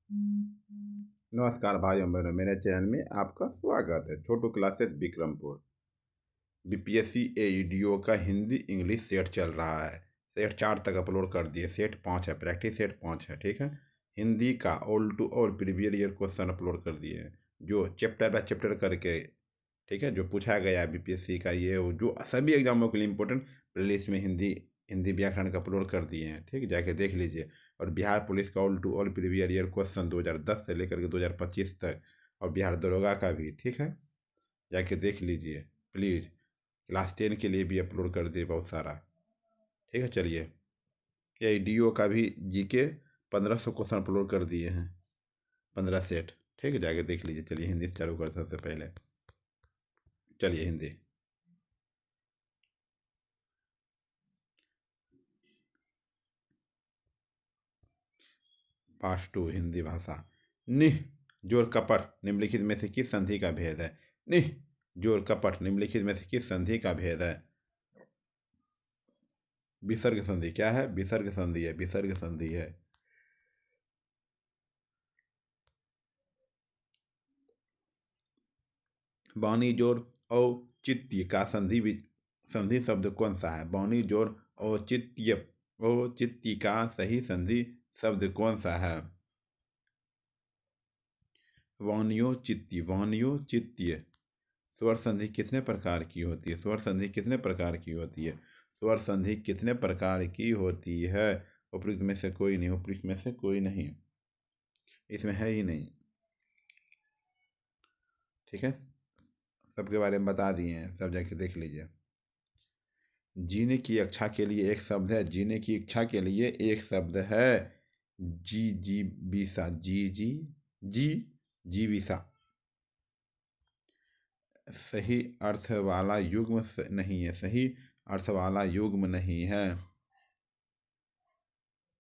नमस्कार भाइयों बहनों, मेरे चैनल में आपका स्वागत है। छोटू क्लासेस विक्रमपुर बीपीएससी एईडीओ का हिंदी इंग्लिश सेट चल रहा है। सेट 4 तक अपलोड कर दिए, सेट 5 है, प्रैक्टिस सेट 5 है। ठीक है, हिंदी का all to all previous year question upload कर दिए हैं, जो चैप्टर बाय चैप्टर करके, ठीक है, जो पूछा गया है बीपीएससी का, ये जो सभी एग्जामों के लिए इंपॉर्टेंट प्लेलिस्ट में हिंदी हिंदी व्याकरण का अपलोड कर दिए हैं। ठीक, जाके देख लीजिए। और बिहार पुलिस का all to all previous year question 2010 से लेकर के 2025 तक, और बिहार दरोगा का भी, ठीक है, जाके देख लीजिए प्लीज़। क्लास 10 के लिए भी अपलोड कर दिए बहुत सारा। ठीक है, चलिए, ये डीओ का भी जीके 1500 क्वेश्चन अपलोड कर दिए हैं, 15 सेट। ठीक है, जाके देख लीजिए। चलिए हिंदी से चालू करते हैं सबसे पहले। चलिए हिंदी। पार्ट 2 हिंदी भाषा। निह जोर कपट निम्नलिखित में से किस संधि का भेद है? निह जोर कपट निम्नलिखित में से किस संधि का भेद है? विसर्ग संधि। क्या है? विसर्ग संधि है, विसर्ग संधि है। बानी जोड़ औचित्य का संधि शब्द कौन सा है? बानी जोड़ औचित्य का सही संधि शब्द कौन सा है? वानियोचित्य, वानियोचित्य। स्वर संधि कितने प्रकार की होती है? स्वर संधि कितने प्रकार की होती है? स्वर संधि कितने प्रकार की होती है? उपयुक्त में से कोई नहीं, उपयुक्त में से कोई नहीं, इसमें है ही नहीं। ठीक है, सबके बारे में बता दिए हैं, सब जाके देख लीजिए। जीने की इच्छा के लिए एक शब्द है, जीने की इच्छा के लिए एक शब्द है, जी जी बीसा, जी जी जी जीविसा। सही अर्थ वाला युग्म नहीं है, सही अर्थ वाला युग्म नहीं है।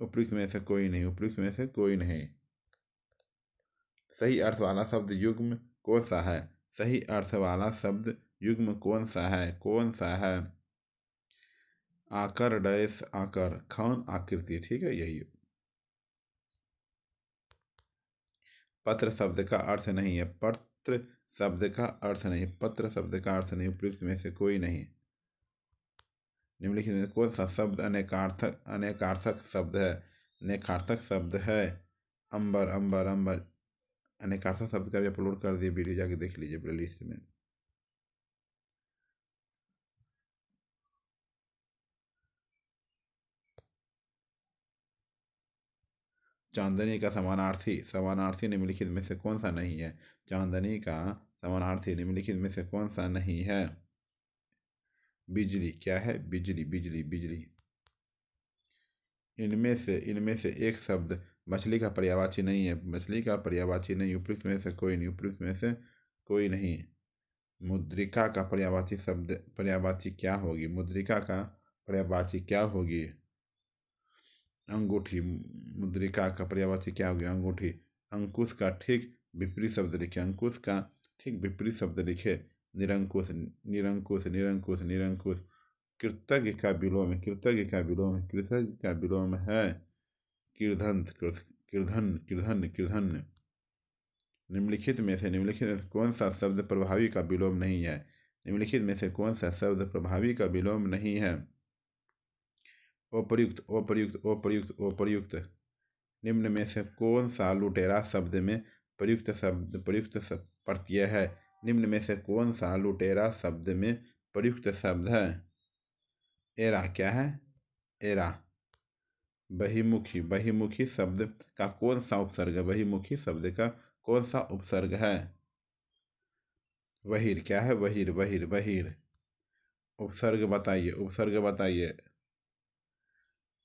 उपयुक्त में से कोई नहीं, उपयुक्त में से कोई नहीं। सही अर्थ वाला शब्द युग्म कौन सा है? सही अर्थ वाला शब्द युग्म कौन सा है? कौन सा है? आकर डैश आकर, खान आकृति। ठीक है, यही। पत्र शब्द का अर्थ नहीं है, पत्र शब्द का अर्थ नहीं, पत्र शब्द का अर्थ नहीं, उपयुक्त में से कोई नहीं। निम्नलिखित में कौन सा शब्द अनेकार्थक अनेकार्थक शब्द है? अनेकार्थक शब्द है अंबर, अंबर, अंबर। अनेकार्थक शब्द का भी अपलोड कर दिए, वीडियो जाके देख लीजिए प्ले लिस्ट में। चांदनी का समानार्थी, समानार्थी निम्नलिखित में से कौन सा नहीं है? चांदनी का समानार्थी निम्नलिखित में से कौन सा नहीं है? बिजली। क्या है? बिजली, बिजली, बिजली। इनमें से एक शब्द मछली का पर्यायवाची नहीं है, मछली का पर्यायवाची नहीं, उपयुक्त में से कोई नहीं, उपयुक्त में से कोई नहीं। मुद्रिका का पर्यायवाची शब्द, पर्यायवाची क्या होगी? मुद्रिका का पर्यायवाची क्या होगी? अंगूठी। मुद्रिका का पर्यायवाची क्या होगी? अंगूठी। अंकुश का ठीक विपरीत शब्द लिखे, अंकुश का ठीक विपरीत शब्द लिखे, निरंकुश, निरंकुश, निरंकुश, निरंकुश। कृतज्ञ का विलोम, कृतज्ञ का विलोम, कृतज्ञ का विलोम है कृधन, कृधन, कृधन, कृधन। निम्नलिखित में से कौन सा शब्द प्रभावी का विलोम नहीं है? निम्नलिखित में से कौन सा शब्द प्रभावी का विलोम नहीं है? अप्रयुक्त, अप्रयुक्त, अप्रयुक्त, अप्रयुक्त। निम्न में से कौन सा लुटेरा शब्द में प्रयुक्त प्रत्यय है? निम्न में से कौन सा लुटेरा शब्द में प्रयुक्त शब्द है? एरा। क्या है? एरा। बहिमुखी, बहिमुखी शब्द का कौन सा उपसर्ग है? बहिमुखी शब्द का कौन सा उपसर्ग है? वहीर। क्या है? वहीर, वहीर, वहीर। उपसर्ग बताइए, उपसर्ग बताइए।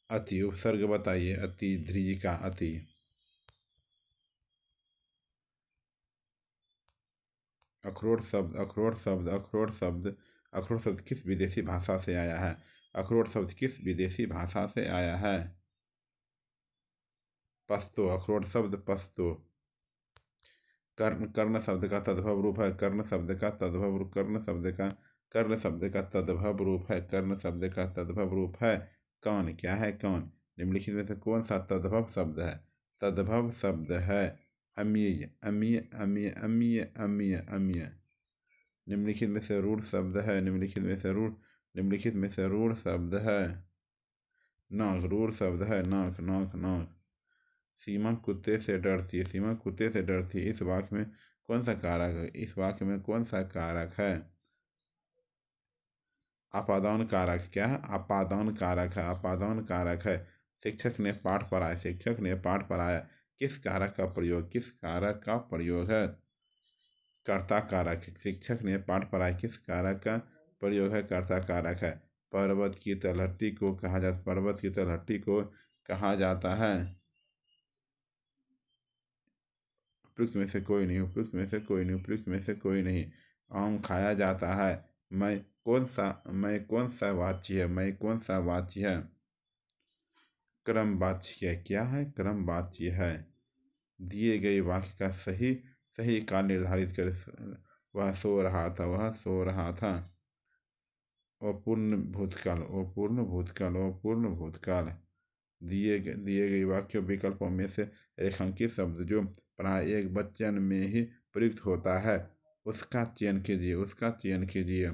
अति। उपसर्ग बताइए। अति, दृज का अति। अखरोट शब्द, अखरोट शब्द, अखरोट शब्द, अखरोट शब्द किस विदेशी भाषा से आया है? अखरोट शब्द किस विदेशी भाषा से आया है? पस्तो। अखरोट शब्द पस्तो। कर्ण, कर्ण शब्द का तद्भव रूप है, कर्ण शब्द का तद्भव रूप, कर्ण शब्द का, कर्ण शब्द का तद्भव रूप है, कर्ण शब्द का तद्भव रूप है कान। क्या है? कान। निम्नलिखित में से कौन सा तद्भव शब्द है? तद्भव शब्द है। अमीय, अमीय, अमीय, अमीय, अमीय, अमीय। निम्नलिखित में से रूढ़ शब्द है। निम्नलिखित में से रूढ़ शब्द है। नाक, रूढ़ शब्द है। नाक, नाक, नाक। सीमा कुत्ते से डरती है। सीमा कुत्ते से डरती है। इस वाक्य में कौन सा कारक है? इस वाक्य में कौन सा कारक है? अपादान कारक। क्या है? अपादान कारक है। अपादान कारक है। शिक्षक ने पाठ पढ़ाया। शिक्षक ने पाठ पढ़ाया। किस कारक का प्रयोग? किस कारक का प्रयोग है? कर्ता कारक। शिक्षक ने पाठ पढ़ाया। किस कारक का प्रयोग है? कर्ता कारक है। पर्वत की तलहटी को कहा जाता। पर्वत की तलहटी को कहा जाता है। उपयुक्त में से कोई नहीं। उपयुक्त में से कोई नहीं। उपयुक्त में से कोई नहीं। आम खाया जाता है। मैं कौन सा वाच्य है? मैं कौन सा वाच्य है? क्रमवाच्य है। क्या है? क्रमवाच्य है। दिए गए वाक्य का सही सही काल निर्धारित कर। वह सो रहा था। वह सो रहा था। अपूर्ण भूतकाल। अपूर्ण भूतकाल। अपूर्ण भूतकाल। दिए गए वाक्य विकल्पों में से रेखांकित शब्द जो प्राय एक वचन में ही प्रयुक्त होता है उसका चयन कीजिए। उसका चयन कीजिए।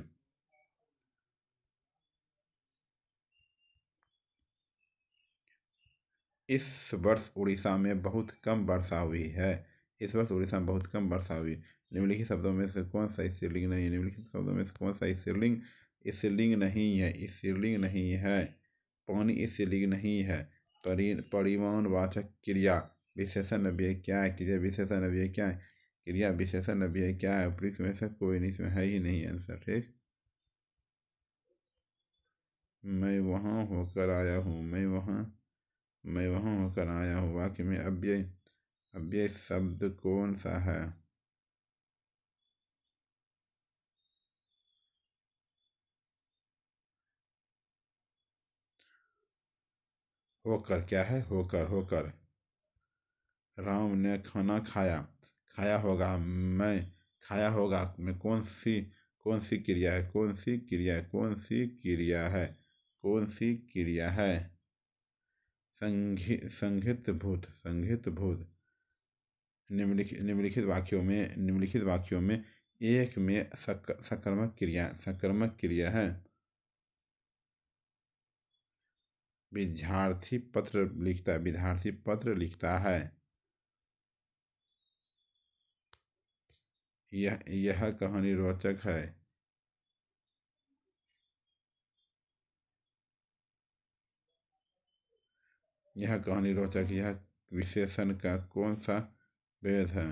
इस वर्ष उड़ीसा में बहुत कम वर्षा हुई है। इस वर्ष उड़ीसा में बहुत कम वर्षा हुई। निम्नलिखित शब्दों में से कौन सा स्त्रीलिंग नहीं है? निम्नलिखित शब्दों में से कौन सा स्त्रीलिंग नहीं है? स्त्रीलिंग नहीं है। पानी स्त्रीलिंग नहीं है। परिमाणवाचक क्रिया विशेषण अव्यय क्या है? क्रिया विशेषण अव्यय क्या है? क्रिया विशेषण अव्यय क्या है? उपयुक्त में से कोई नहीं। इसमें है ही नहीं आंसर। ठीक। मैं वहाँ होकर आया हूँ। मैं वहाँ होकर आया हूँ। वाक्य में अव्यय अव्यय शब्द कौन सा है? होकर। क्या है? होकर। होकर। राम ने खाना खाया। खाया होगा। मैं खाया होगा में कौन सी क्रिया है? कौन सी क्रिया है? कौन सी क्रिया है? कौन सी क्रिया है? संघित भूत। संघित भूत। निम्नलिखित वाक्यों में एक में सकर्मक क्रिया है। विद्यार्थी पत्र लिखता है। विद्यार्थी पत्र लिखता है। यह कहानी रोचक है। यह कहानी रोचक। यह विशेषण का कौन सा भेद है?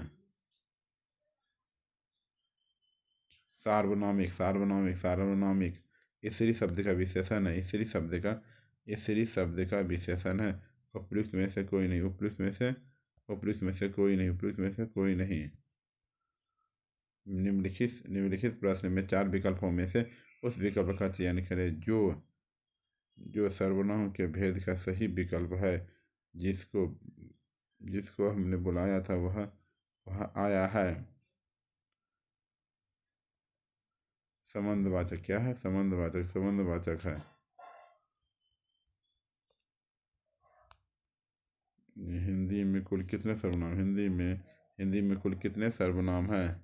सार्वनामिक। सार्वनामिक। सार्वनामिक। स्त्री शब्द का विशेषण है। स्त्री शब्द का विशेषण है। उपयुक्त में से कोई नहीं। उपयुक्त में से कोई नहीं। उपयुक्त में से कोई नहीं। निम्नलिखित प्रश्न में 4 विकल्पों में से उस विकल्प का चयन करें जो सर्वनाम के भेद का सही विकल्प है। जिसको जिसको हमने बुलाया था वह आया है। संबंधवाचक। क्या है? संबंधवाचक। संबंधवाचक है। हिंदी में कुल कितने सर्वनाम? हिंदी में कुल कितने सर्वनाम हैं?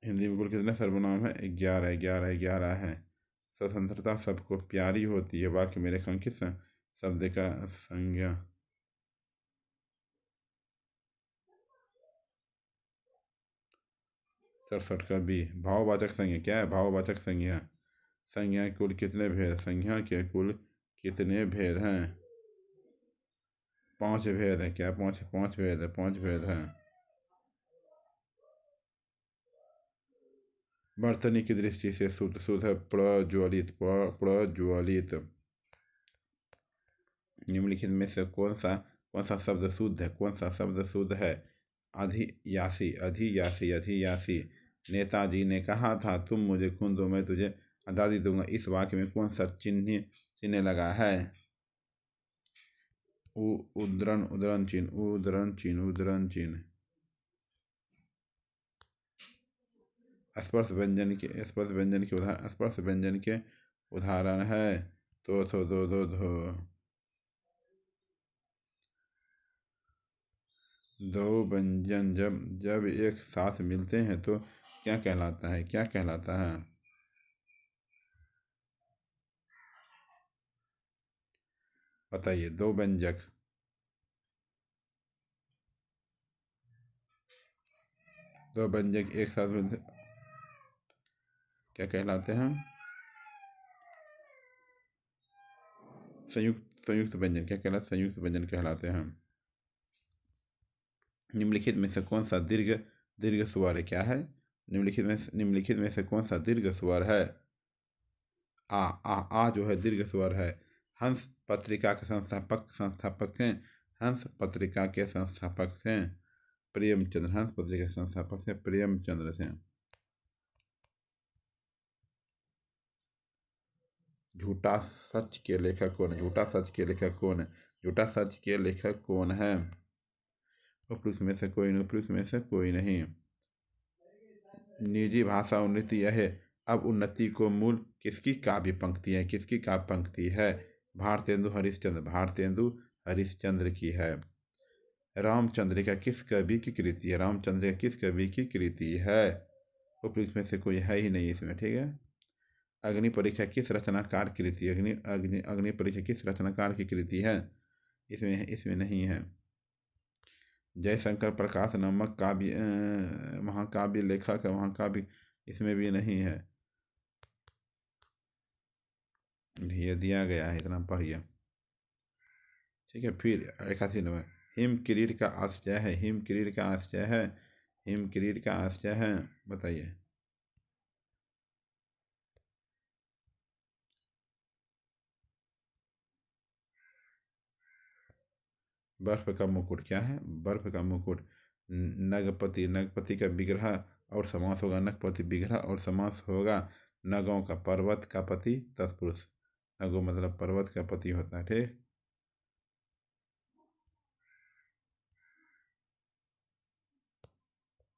हिंदी में कुल कितने सर्वनाम है? 11। 11। 11 है। स्वतंत्रता सबको प्यारी होती है। वाक्य में रेखांकित शब्द का संज्ञा। 67 का बी। भाववाचक संज्ञा। क्या है? भाववाचक संज्ञा। संज्ञा के कुल कितने भेद? संज्ञा के कुल कितने भेद हैं? 5 भेद हैं। क्या? 5 भेद है। 5 भेद हैं। वर्तनी की दृष्टि से शुद्ध है। प्रज्वलित। प्रज्वलित। निम्नलिखित में से कौन सा शब्द शुद्ध है? कौन सा शब्द शुद्ध है? अधियासी। अधियासी। अधियासी। नेताजी ने कहा था तुम मुझे खून दो मैं तुझे आज़ादी दूंगा। इस वाक्य में कौन सा चिन्ह लगा है? उद्धरण। उद्धरण चिन्ह। उद्धरण चिन्ह। उद्धरण चिन्ह। स्पर्श व्यंजन के उदाहरण है। तो दो दो दो। दो व्यंजन जब जब एक साथ मिलते हैं तो क्या कहलाता है, क्या कहलाता है? बताइए, दो व्यंजक दो व्यंजक एक साथ मिलते क्या कहलाते हैं? संयुक्त व्यंजन क्या कहलाते? संयुक्त व्यंजन कहलाते हैं। निम्नलिखित में से कौन सा दीर्घ दीर्घ स्वर है? क्या है? निम्नलिखित में से कौन सा दीर्घ स्वर है? आ जो है दीर्घ स्वर है। हंस पत्रिका के संस्थापक संस्थापक हैं। हंस पत्रिका के संस्थापक हैं प्रेमचंद्र। हंस पत्रिका के संस्थापक से प्रेमचंद्र थे। झूठा सच के लेखक कौन है? झूठा सच के लेखक कौन है? झूठा सच के लेखक कौन है? उपयुक्त में से कोई नहीं, उपयुक्त में से कोई नहीं। निजी भाषा उन्नति यह है। अब उन्नति को मूल किसकी काव्य पंक्ति है? किसकी काव्य पंक्ति है? भारतेंदु हरिश्चंद्र। भारतेंदु हरिश्चंद्र की है। रामचंद्रिका किस कवि की कृति है? रामचंद्रिका किस कवि की कृति है? उपयुक्त में से कोई है ही नहीं इसमें, ठीक है। अग्नि परीक्षा किस रचनाकार की कृति है? अग्नि अग्नि अग्नि परीक्षा किस रचनाकार की कृति है? इसमें इसमें नहीं है। जयशंकर प्रकाश नामक काव्य महाकाव्य लेखक है। महाकाव्य इसमें भी नहीं है। ये दिया गया है, इतना पढ़िए, ठीक है। फिर 81 नंबर, हिम किरीट का आश्चर्य है। हिम किरीट का आश्चर्य है। हिम किरीट का आश्चर्य है, बताइए। बर्फ का मुकुट क्या है? बर्फ का मुकुट नगपति। नगपति का विग्रह और समास होगा नगपति विग्रह और समास होगा नगों का। पर्वत का पति तत्पुरुष। नगो मतलब पर्वत का पति होता है, ठीक।